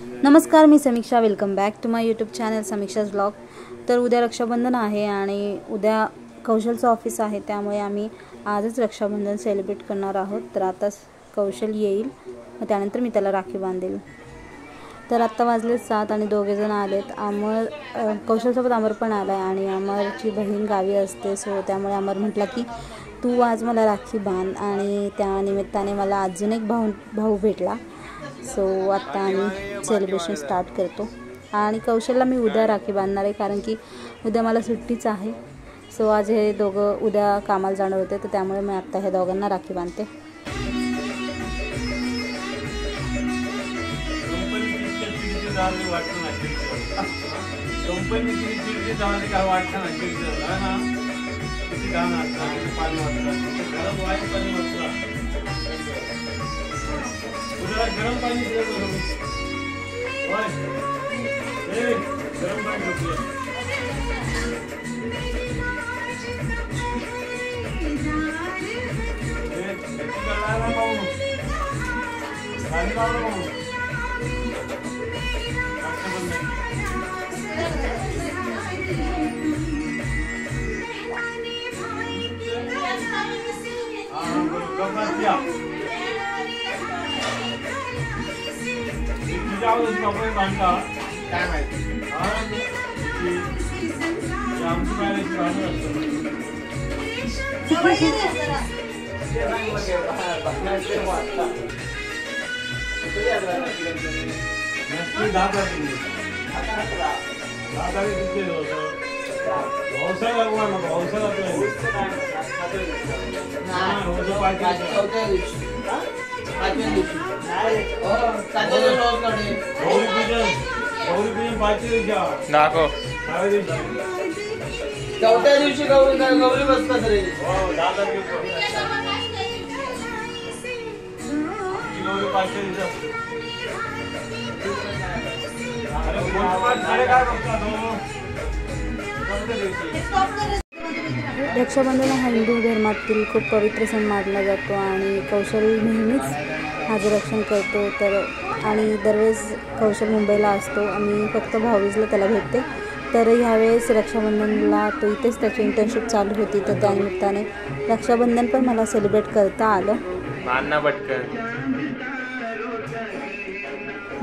नमस्कार, मी Samiksha. Welcome back to my YouTube channel Samiksha's blog. तर उद्या रक्षाबंधन आहे आणि उद्या कौशलचं ऑफिस आहे, त्यामुळे आम्ही आजच रक्षाबंधन सेलिब्रेट करणार आहोत. तर आता कौशल येईल, मग त्यानंतर मी त्याला राखी बांधेल. तर आत्ता वाजले 7 आणि दोघेजण आलेत. अमर कौशलसोबत अमर पण आला आहे आणि अमरची बहीण गावी असते, सो त्यामुळे अमर म्हटला की तू आज मला राखी बांध, आणि त्या निमित्ताने मला अजून एक भाऊ भेटला. सो आत्ता आम्ही सेलिब्रेशन स्टार्ट करतो. आणि कौशलला मी उद्या राखी बांधणार आहे, कारण की उद्या मला सुट्टीच आहे. सो आज हे दोघं उद्या कामाला जाणार होते, तर त्यामुळे मी आत्ता हे दोघांना राखी बांधते. गरम पाणी काय माहिती चौथ्या दिवशी गौरी बसतात रे. रक्षाबंधन हा हिंदू धर्मातील खूप पवित्र सण मानला जातो आणि कौशल नेहमीच माझे रक्षण करतो. तर आणि दरवेळेस कौशल मुंबईला असतो, आम्ही फक्त भाऊबीजला त्याला भेटते. तर ह्यावेळेस रक्षाबंधनला तो इथेच त्याची इंटर्नशिप चालू होती, तर त्यानिमित्ताने रक्षाबंधन पण मला सेलिब्रेट करता आलं.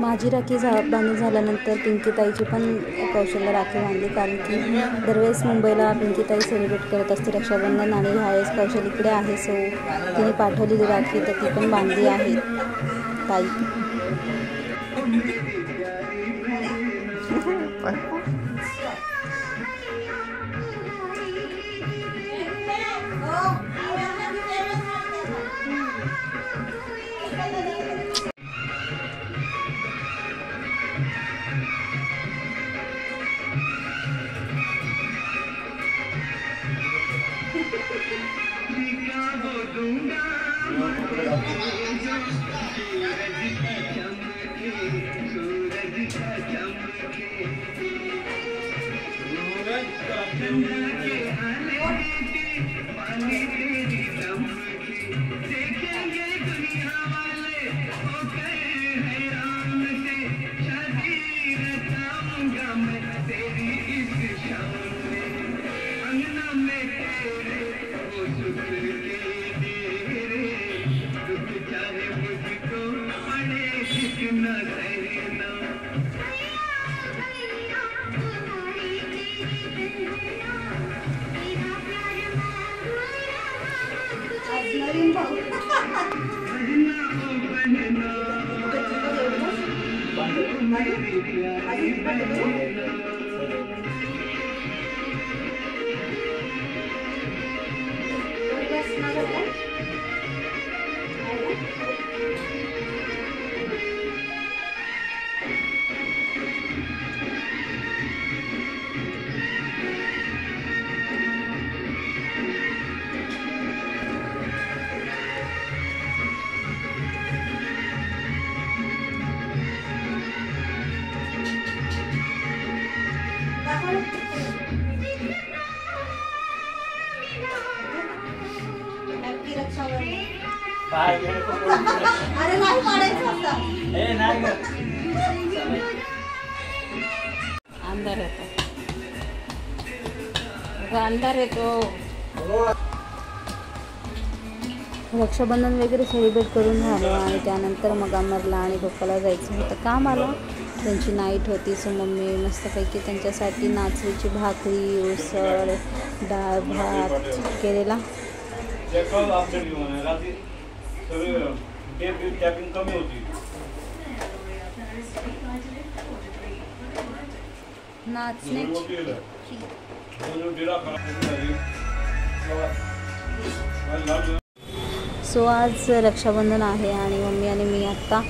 माझी राखी बांधून झाल्यानंतर पिंकीताईची पण कौशलला राखी बांधली, कारण की दरवेळेस मुंबईला पिंकीताई सेलिब्रेट करत असते रक्षाबंधन, आणि ह्यावेळेस कौशल इकडे आहे. सो तिने पाठवलेली राखी तर ती पण बांधली आहे ताई. अरे नाही पाडायचं होतं. ए नाही अंधार येतो. रक्षाबंधन वगैरे सेलिब्रेट करून झालं आणि त्यानंतर मग अमरला आणि पप्पाला जायचं होतं कामाला. त्यांची नाईट होती. सो मम्मी मस्तपैकी त्यांच्यासाठी नाचणीची भाकरी, उसळ, डाळ भात केलेला. सो आज रक्षाबंधन आहे आणि मम्मी आणि मी आत्ता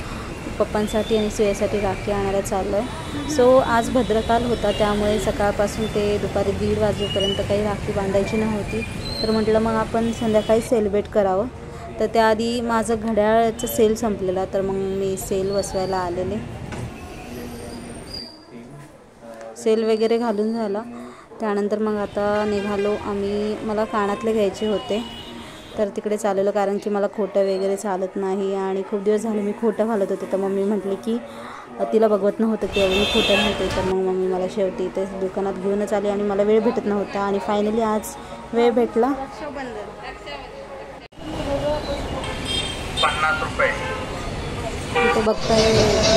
पप्पांसाठी आणि सुयासाठी राखी आणायला चाललो आहे. सो आज भद्रकाल होता त्यामुळे सकाळपासून ते दुपारी 1:30 वाजेपर्यंत काही राखी बांधायची नव्हती. तर म्हटलं मग आपण संध्याकाळी सेलिब्रेट करावं. तर त्याआधी माझं घड्याळाचं सेल संपलेला तर मग मी सेल बसवायला आलेले. सेल वगैरे घालून झाला. त्यानंतर मग आता निघालो आम्ही. मला कानातले घ्यायचे होते तर तिकडे चाललेलो कारण की मला खोटं वगैरे चालत नाही आणि खूप दिवस झाले मी खोटं घालत होते. तर मम्मी म्हटली की तिला बघवत नव्हतं की मी खोटं घालते. तर मग मम्मी मला शेवटी ते दुकानात घेऊनच आली आणि मला वेळ भेटत नव्हता आणि फायनली आज वेळ भेटला. 50 रुपये. इथे बघताय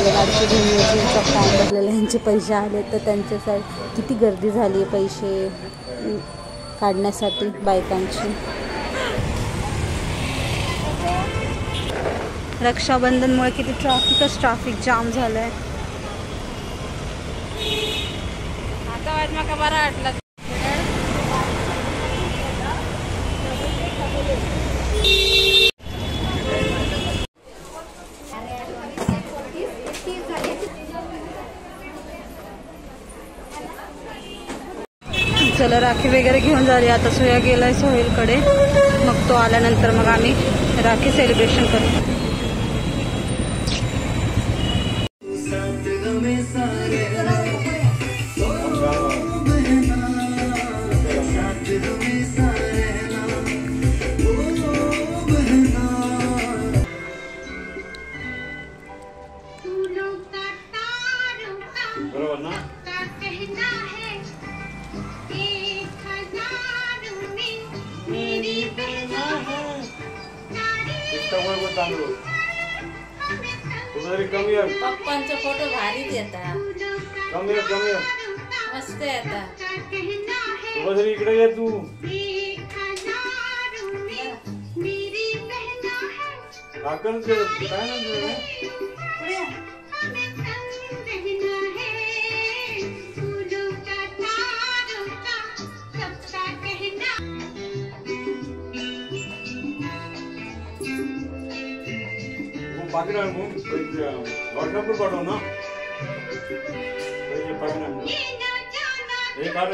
लाडकी बहिणीचा फॉर्म भरलेले यांचे पैसे आले तर त्यांच्यासाठी किती गर्दी झाली पैसे काढण्यासाठी बायकांची. रक्षाबंधनमुळे किती ट्रॅफिक जाम झालं आहे. आता वाट मला बरं वाटलं. चला राखी वगैरे घेऊन जाऊया. आता सोया गेलाय सोहेलकडे. मग तो आल्यानंतर मग आम्ही राखी सेलिब्रेशन करू. बरोबर ना. पप्पांचे फोटो भारीच येतात. मस्त येतात. इकडे ये तू. काय पाकिट व्हॉट्सअपवर पाठव ना. एक काढ.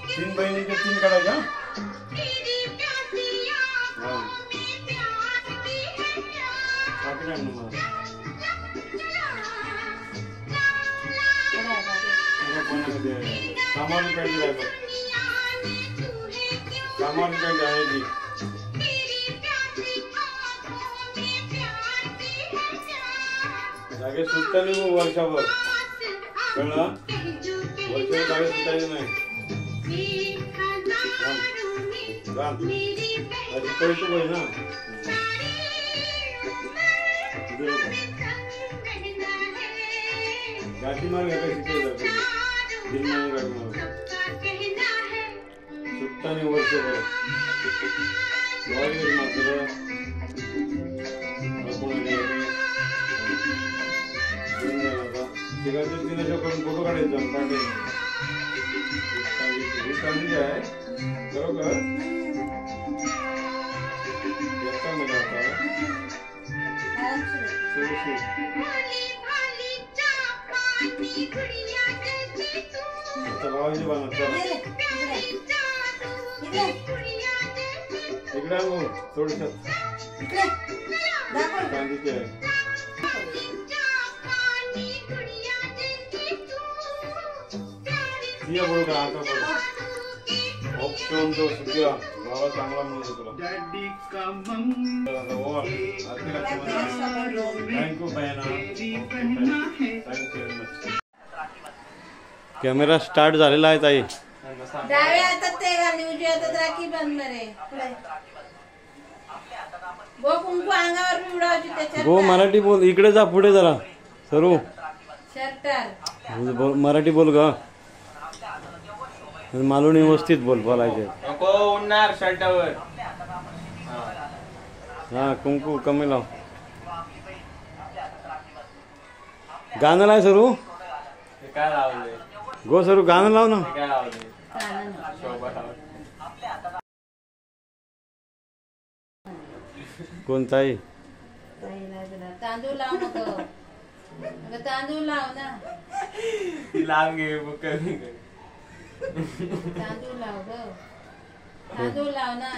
3 बहिणीचे 3 काढायच्या. पाकिट आण मला. सामान्य पाहिजे आहे. सामान्य पाहिजे आहे ती. जागे सुटता नाही मग वर्षाभर. कळलं. वर्षाभर जागे सुटायचं नाही. आधी पैसे पाहिजे ना. गाठी मार घ्या शिकायचं. 3 महिने गाठी मार. सुटता नाही वर्षभर. मात्र करून फोटो काढायचा. चांगली आहे बरोबर. भावाजी बनवत इकडे थोडस चांदीचे आहे. बरोबर आता ऑप्शन तो सुद्धा भावा चांगला मिळतो तुला. थँक्यू बहिणा. थँक्यू. कॅमेरा स्टार्ट झालेला आहे ताई. डाव्या हातात ते घालली, उजव्या हातात राखी बांधणार आहे. गो कुंकू अंगावर बी उडवायची त्याच्यात. गो मराठी बोल, इकडे जा पुढे जरा सरू. शर्टर मराठी बोल ग, मालवणी व्यवस्थित बोलायचे. नको उडणार शर्टावर. हा कुंकू कमी लाव. गाणं लाव सरू. हे काय लावलंय? गो सरू गाणं लाव ना. हे काय लावलंय? शोभा लावलंय. कोणताही तांदूळ लाव नको. अगं तांदूळ लाव ना. ती लांब घे मग कमी कर. तांदूळ लाव ग. तांदूळ लाव ना.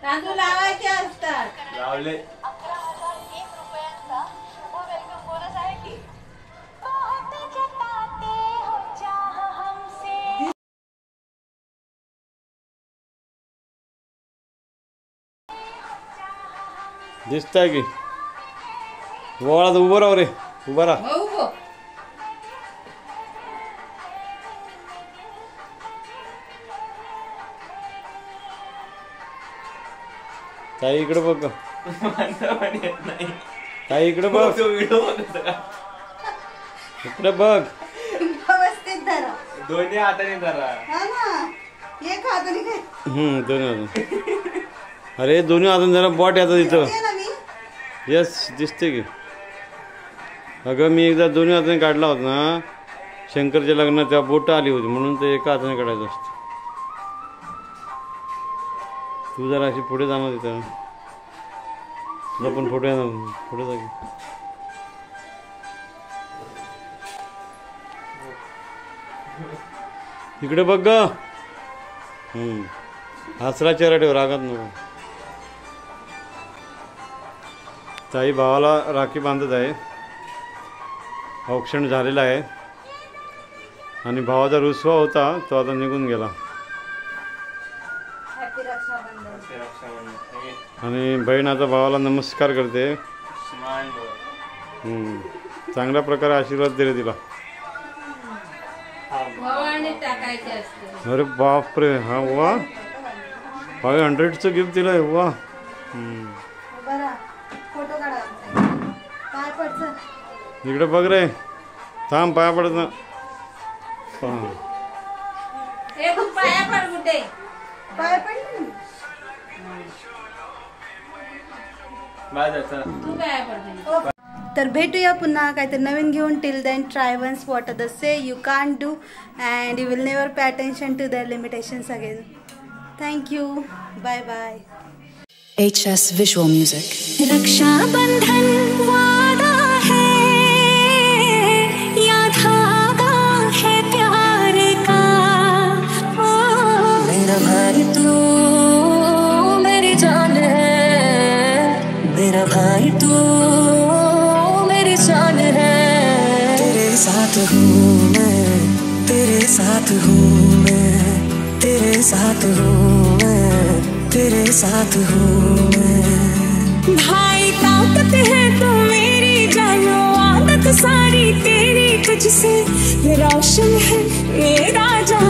तांदूळ लावायचे असतात. लावले. दिसताय की वळा उभं राह रे. उभा राहा. ताई इकडे बघ. ताई इकडे बघ. इकडे बघ. व्यवस्थित धरा. दोन्ही हाताने धरा. हा ना. एक हाताने काय? दोन्ही हाताने. अरे दोन्ही हाताने जरा बॉट येतात इथं. यस दिसते की. अगं मी एकदा दोन्ही हाताने काढला होता ना शंकरच्या लग्नात, तेव्हा बोट आली होती म्हणून ते एका हाताने काढायचं असतं. तू जरा अशी पुढे जाणार तिथं. तुझा पण फोटो येणार पुढे जा. इकडे बघ ग. हसरा चेहरा ठेव, रागात नको. ताई भावाला राखी बांधत आहे. औक्षण झालेला आहे आणि भावाचा रुसवा होता तो आता निघून गेला. आणि बहीण आता भावाला नमस्कार करते. चांगल्या प्रकारे आशीर्वाद दिले तिला. अरे बापरे. हा वा 500चं गिफ्ट दिलंय. वा. इकडे बघ रे. थांब पाया पडत ना. तर भेटूया पुन्हा काहीतरी नवीन घेऊन. Till then try once what other say. You can't do and you will never pay attention to their limitations again. Thank you. Bye bye. HS Visual Music. Raksha Bandhan वादा है या धागा है प्यार का. मेरा भाई तू मेरी जान है. मेरा भाई तू मेरी जान है. तेरे साथ हूँ मैं, तेरे साथ हूँ मैं, तेरे साथ हूँ मैं, तेरे साथ हूँ मैं. भाई ताकत है तू मेरी जानो. आदत सारी तेरी तुझसे रोशन है मेरा जान.